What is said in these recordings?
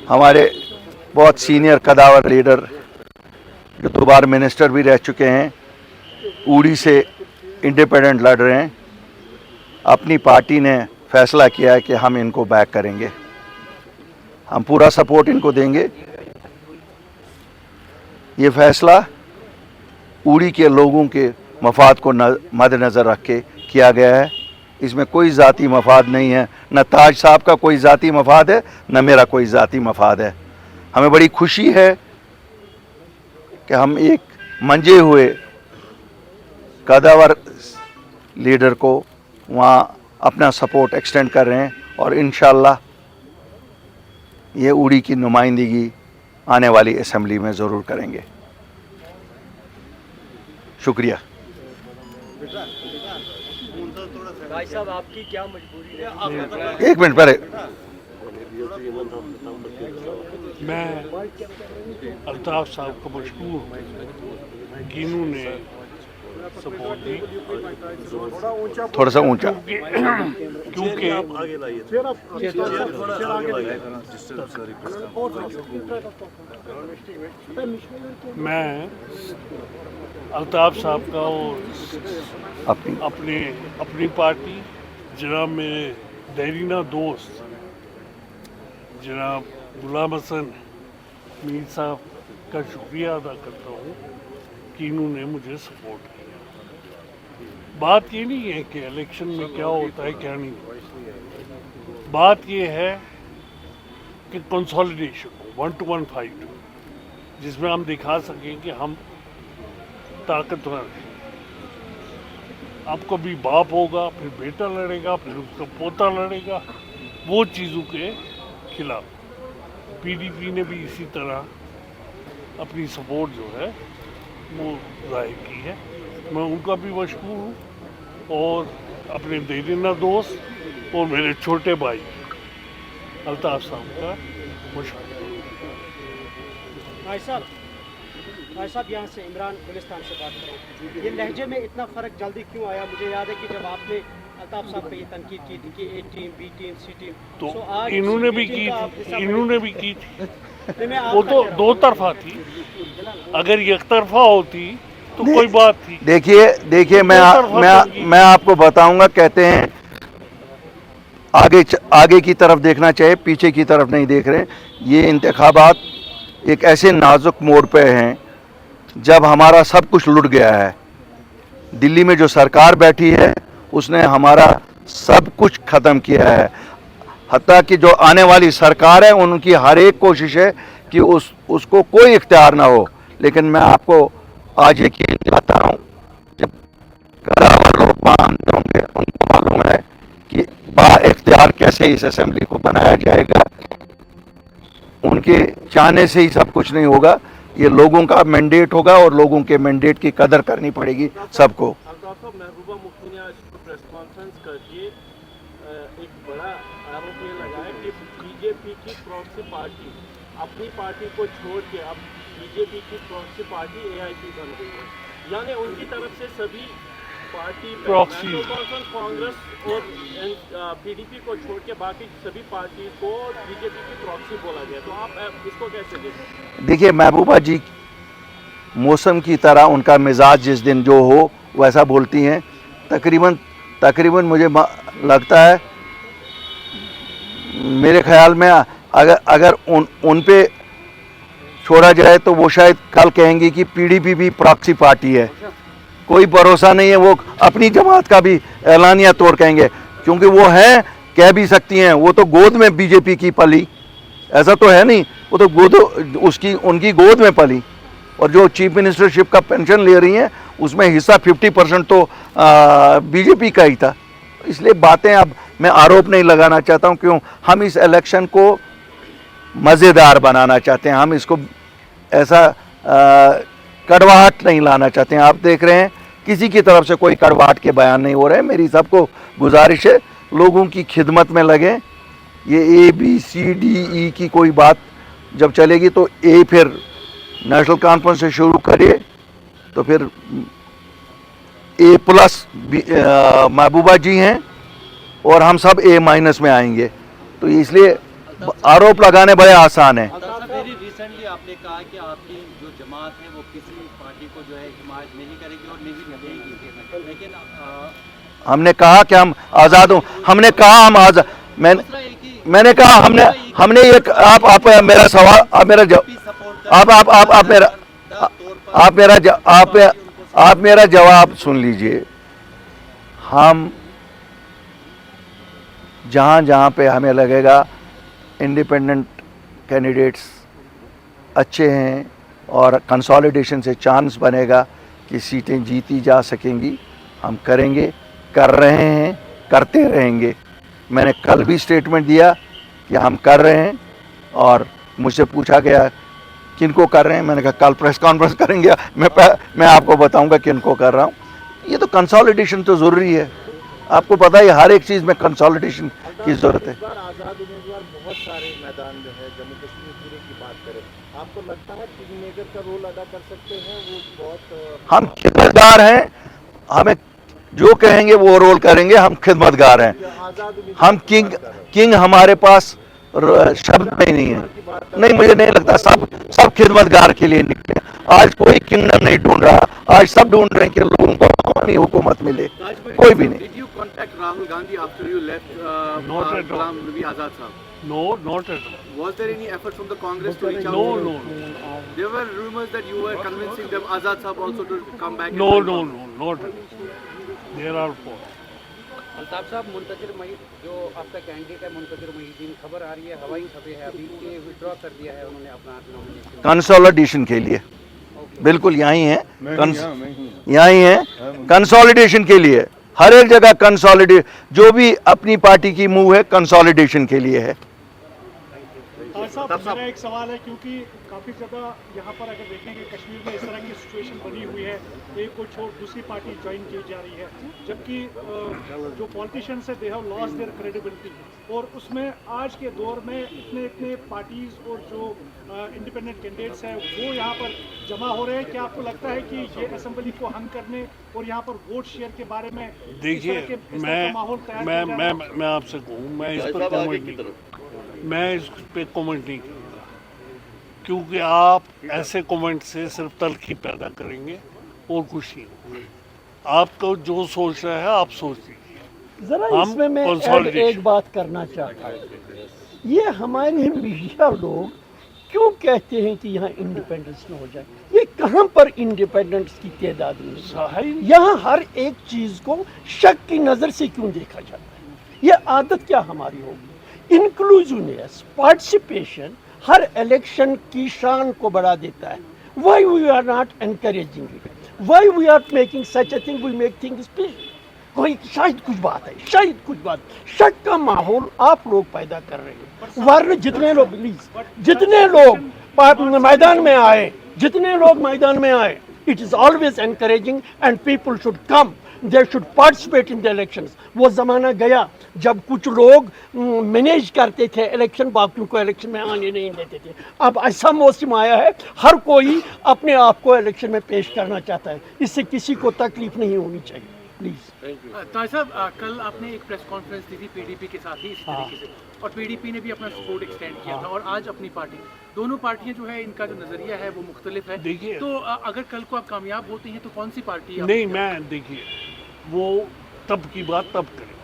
हमारे बहुत senior कदावर leader जो 2 बार मिनिस्टर भी रह चुके हैं, उड़ी से इंडिपेंडेंट लड़ रहे हैं, अपनी पार्टी ने फैसला किया है कि हम इनको बैक करेंगे, हम पूरा सपोर्ट इनको देंगे। ये फैसला उड़ी के लोगों के मफाद को मद्देनज़र रख के किया गया है। इसमें कोई ज़ाती मफाद नहीं है, न ताज साहब का कोई ज़ाती मफाद है, न मेरा कोई ज़ाती मफाद है। हमें बड़ी खुशी है कि हम एक मंजे हुए कदावर लीडर को वहाँ अपना सपोर्ट एक्सटेंड कर रहे हैं और इंशाअल्लाह ये उड़ी की नुमाइंदगी आने वाली असेंबली में ज़रूर करेंगे। शुक्रिया। भाई साहब, आपकी क्या मजबूरी है? एक मिनट पहले मैं अल्ताफ साहब को मशहूर हूँ कि इन्होंने सपोर्ट दी, थोड़ा सा ऊंचा, क्योंकि मैं अल्ताफ साहब का और अपनी पार्टी जनाब मेरे देरीना दोस्त जनाब गुलाम हसन मीर साहब का शुक्रिया अदा करता हूँ कि इन्होंने मुझे सपोर्ट किया। बात ये नहीं है कि इलेक्शन में क्या होता है क्या नहीं, बात ये है कि कंसोलिडेशन हो, 1 to 1 फाइट, जिसमें हम दिखा सकें कि हम ताकतवर हैं। अब कभी बाप होगा, फिर बेटा लड़ेगा, फिर उसका पोता लड़ेगा, वो चीज़ों के खिलाफ पीडीपी ने भी इसी तरह अपनी सपोर्ट जो है वो जाहिर की है। मैं उनका भी मशहूर हूँ और अपने देरीना दोस्त और मेरे छोटे भाई अल्ताफ साहब का मशहूर हूँ। भाई साहब यहाँ से इमरान गुलिस्तान से बात करें, ये लहजे में इतना फ़र्क जल्दी क्यों आया? मुझे याद है कि जब आपने अल्ताफ साहब पे ये तनकीद की थी कि ए टीम बी टीम सी टीम, तो आज इन्होंने भी की थी वो तो 2 तरफा थी, अगर एक तरफा होती तो कोई बात थी। देखिए मैं आपको बताऊंगा, कहते हैं आगे की तरफ देखना चाहिए, पीछे की तरफ नहीं देख रहे। ये इंतखाबात एक ऐसे नाजुक मोड़ पे हैं जब हमारा सब कुछ लुट गया है। दिल्ली में जो सरकार बैठी है उसने हमारा सब कुछ ख़त्म किया है, हत्ता कि जो आने वाली सरकार है उनकी हर एक कोशिश है कि उसको कोई इख्तियार ना हो। लेकिन मैं आपको आज यकीन दिलाता हूँ, जब कदावर लोग मानते होंगे उनको मालूम है कि बाइख्तियार कैसे इस असेंबली को बनाया जाएगा। उनके चाहने से ही सब कुछ नहीं होगा, ये लोगों का मैंडेट होगा और लोगों के मैंडेट की कदर करनी पड़ेगी सबको। महबूबा मुफ्ती ने आज प्रेस कॉन्फ्रेंस करके एक बड़ा आरोप ये लगाया कि बीजेपी की प्रॉक्सी पार्टी अपनी पार्टी को छोड़ के अब बीजेपी की प्रॉक्सी पार्टी एआईपी बन गई है, यानी उनकी तरफ से सभी पार्टी प्रॉक्सी कांग्रेस और पीडीपी को छोड़ के बाकी सभी पार्टी को बीजेपी की प्रॉक्सी बोला गया। तो आप इसको कैसे देखते? देखिए महबूबा जी मौसम की तरह उनका मिजाज जिस दिन जो हो वैसा बोलती हैं। तकरीबन मुझे लगता है, मेरे ख्याल में अगर उन पे छोड़ा जाए तो वो शायद कल कहेंगी कि पीडीपी भी प्रॉक्सी पार्टी है। कोई भरोसा नहीं है, वो अपनी जमात का भी ऐलानिया तौर कहेंगे, क्योंकि वो हैं, कह भी सकती हैं वो तो गोद में बीजेपी की पली, ऐसा तो है नहीं, वो तो उनकी गोद में पली। और जो चीफ मिनिस्टरशिप का पेंशन ले रही हैं उसमें हिस्सा 50% तो बीजेपी का ही था। इसलिए बातें अब मैं आरोप नहीं लगाना चाहता हूं, क्यों हम इस इलेक्शन को मज़ेदार बनाना चाहते हैं, हम इसको ऐसा कड़वाहट नहीं लाना चाहते हैं। आप देख रहे हैं किसी की तरफ से कोई कड़वाहट के बयान नहीं हो रहे हैं। मेरी सबको गुजारिश है लोगों की खिदमत में लगे। ये ABCDE की कोई बात जब चलेगी तो ए फिर नेशनल कॉन्फ्रेंस से शुरू करिए, तो फिर A+ महबूबा जी हैं और हम सब A- में आएंगे। तो इसलिए आरोप लगाने बड़े आसान है। वेरी रिसेंटली आपने कहा कि आपकी जो जमात है वो किसी पार्टी को जो है हिमायत नहीं करेगी और नहीं देगी, लेकिन हमने कहा कि हम आज़ाद हूँ, हमने कहा हम आज़ाद, मैंने कहा हमने एक आप मेरा सवाल, आप मेरा आप मेरा जवाब सुन लीजिए। हम जहाँ पे हमें लगेगा इंडिपेंडेंट कैंडिडेट्स अच्छे हैं और कंसोलिडेशन से चांस बनेगा कि सीटें जीती जा सकेंगी, हम करेंगे, कर रहे हैं, करते रहेंगे। मैंने कल भी स्टेटमेंट दिया कि हम कर रहे हैं और मुझसे पूछा गया किनको कर रहे हैं, मैंने कहा कल प्रेस कॉन्फ्रेंस करेंगे, मैं आपको बताऊंगा किनको कर रहा हूँ। ये तो कंसोलिडेशन तो ज़रूरी है, आपको पता है हर एक चीज़ में कंसोलिडेशन की ज़रूरत है। आज़ाद उम्मीदवार बहुत सारे मैदान में है, जम्मू कश्मीर पूरे की बात करें, आपको लगता है किंग मेकर का रोल अदा कर सकते हैं? वो बहुत हम खिदमतगार हैं, हमें जो कहेंगे वो रोल करेंगे, हम खिदमतगार हैं। हम किंग हमारे पास शब्द में ही नहीं है, नहीं मुझे नहीं लगता, सब खिदमतगार के लिए निकले। आज कोई किंगडम नहीं ढूंढ रहा, आज सब ढूंढ रहे हैं कि लोगों को अवामी हुकूमत मिले, कोई भी नहीं। Did you contact Rahul Gandhi after you left Not at all. Ghulam Nabi Azad sahab? No, not at all. Was there any effort from the Congress to reach out? No. There were rumors that you were convincing them Azad sahab also to come back. No, not at all. There are four. Altaf साहब, मुंतजिर जो आपका candidate है मुंतजिर मुहिद्दीन, खबर आ रही है, हवाई खबरें है अभी के विड्रॉ कर दिया है उन्होंने अपना नॉमिनेशन कंसोलिडेशन के लिए, बिल्कुल यहीं है, यहीं है कंसोलिडेशन के लिए, हर एक जगह कंसोलिडेट, जो भी अपनी पार्टी की मूव है कंसोलिडेशन के लिए है। साहब मेरा एक सवाल है, क्योंकि काफ़ी जगह यहाँ पर अगर देखें कि कश्मीर में इस तरह की सिचुएशन बनी हुई है, एक को छोड़ दूसरी पार्टी ज्वाइन की जा रही है, जबकि जो पॉलिटिशियंस है they have lost their credibility, और उसमें आज के दौर में इतने पार्टीज और जो इंडिपेंडेंट कैंडिडेट्स हैं वो यहाँ पर जमा हो रहे हैं। क्या आपको लगता है कि ये असेंबली को हंग करने और यहाँ पर वोट शेयर के बारे में देखिए, मैं आपसे कहूँ, मैं इस पे कमेंट नहीं करूँगा, क्योंकि आप ऐसे कमेंट से सिर्फ तलखी पैदा करेंगे और कुछ नहीं होगा। आपको जो सोच रहा है आप सोच लीजिए। जरा इसमें मैं एक बात करना चाहता हूँ, ये हमारे मीडिया लोग क्यों कहते हैं कि यहाँ इंडिपेंडेंस न हो जाए? ये कहाँ पर इंडिपेंडेंस की तादाद में? यहाँ हर एक चीज को शक की नजर से क्यों देखा जाता है? ये आदत क्या हमारी होगी? इंक्लूसिवनेस, पार्टिसिपेशन हर इलेक्शन की शान को बढ़ा देता है। Why we are not encouraging it? Why we are making such a thing? We make things peaceful. कोई शायद कुछ बात है, शायद कुछ बात, शक का माहौल आप लोग पैदा कर रहे हैं। वरना जितने लोग मैदान में आए, it is always encouraging and people should come, they should participate in the elections. वो ज़माना गया जब कुछ लोग मैनेज करते थे इलेक्शन, बाकियों को इलेक्शन में आने नहीं देते थे। अब ऐसा मौसम आया है, हर कोई अपने आप को इलेक्शन में पेश करना चाहता है, इससे किसी को तकलीफ नहीं होनी चाहिए। ताज साहब, कल आपने एक प्रेस कॉन्फ्रेंस दी थी पीडीपी के साथ ही इसी तरीके से, और पीडीपी ने भी अपना सपोर्ट एक्सटेंड किया था, और आज अपनी पार्टी, दोनों पार्टियां जो है इनका जो नजरिया है वो मुख्तलिफ है। देखिए, तो अगर कल को आप कामयाब होते हैं तो कौन सी पार्टी नहीं, मैं देखिए वो तब की बात तब करें,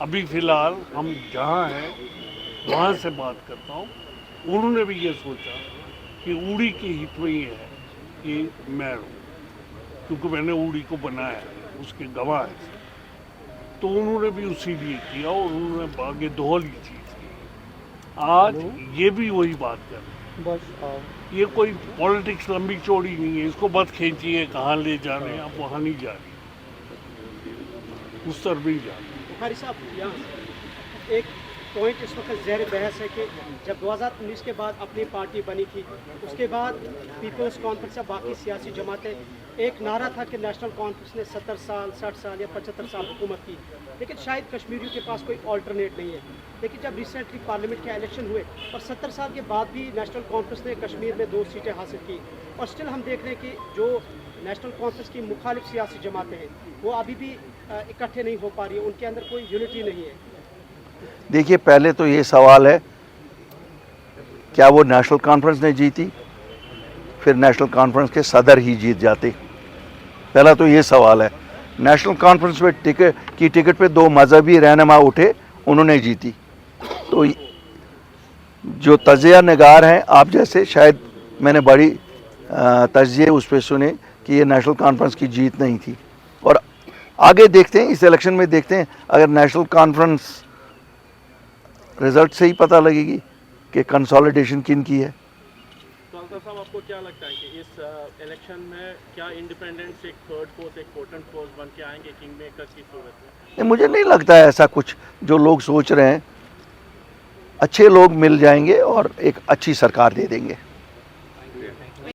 अभी फिलहाल हम जहाँ हैं वहाँ से बात करता हूँ। उन्होंने भी ये सोचा कि उड़ी के हित में ये है कि मैं रहूँ, क्योंकि मैंने उड़ी को बनाया है, उसके गवाह है, तो उन्होंने भी उसी लिए किया और उन्होंने आगे दोहरी चीज़ की। आज ये भी वही बात कर रहे हैं, ये कोई पॉलिटिक्स लंबी चौड़ी नहीं है, इसको मत खींचिए कहाँ ले जा रहे हैं, आप वहाँ नहीं जा रहे, उस तरफ नहीं जा रहे। बुखारी साहब, यहाँ एक पॉइंट इस वक्त ज़ेर बहस है कि जब 2019 के बाद अपनी पार्टी बनी थी, उसके बाद पीपल्स कॉन्फ्रेंस या बाकी सियासी जमातें, एक नारा था कि नेशनल कॉन्फ्रेंस ने 70 साल 60 साल या 75 साल हुकूमत की, लेकिन शायद कश्मीरियों के पास कोई ऑल्टरनेट नहीं है। लेकिन जब रिसेंटली पार्लियामेंट के इलेक्शन हुए और 70 साल के बाद भी नेशनल कॉन्फ्रेंस ने कश्मीर में 2 सीटें हासिल की, और स्टिल हम देख रहे हैं कि जो नेशनल कॉन्फ्रेंस की मुखालिफ सियासी जमातें हैं वो अभी भी इकट्ठे नहीं हो पा रही है, उनके अंदर कोई यूनिटी नहीं है। देखिए, पहले तो ये सवाल है क्या वो नेशनल कॉन्फ्रेंस ने जीती? फिर नेशनल कॉन्फ्रेंस के सदर ही जीत जाते। पहला तो ये सवाल है। नेशनल कॉन्फ्रेंस में टिकट पे 2 मजहबी रहनुमा उठे, उन्होंने जीती। तो जो तजिया नगार हैं आप जैसे, शायद मैंने बड़ी तजिए उस पर सुने कि ये नेशनल कॉन्फ्रेंस की जीत नहीं थी। और आगे देखते हैं, इस इलेक्शन में देखते हैं, अगर नेशनल कॉन्फ्रेंस रिजल्ट से ही पता लगेगी कि कंसोलिडेशन किन की है। तो अल्ताफ साहब, आपको क्या लगता है कि इस इलेक्शन में क्या इंडिपेंडेंट्स एक थर्ड फोर्स, एक पोटेंट फोर्स बन के आएंगे किंग मेकर की सूरत में? नहीं, मुझे नहीं लगता है ऐसा कुछ जो लोग सोच रहे हैं। अच्छे लोग मिल जाएंगे और एक अच्छी सरकार दे देंगे।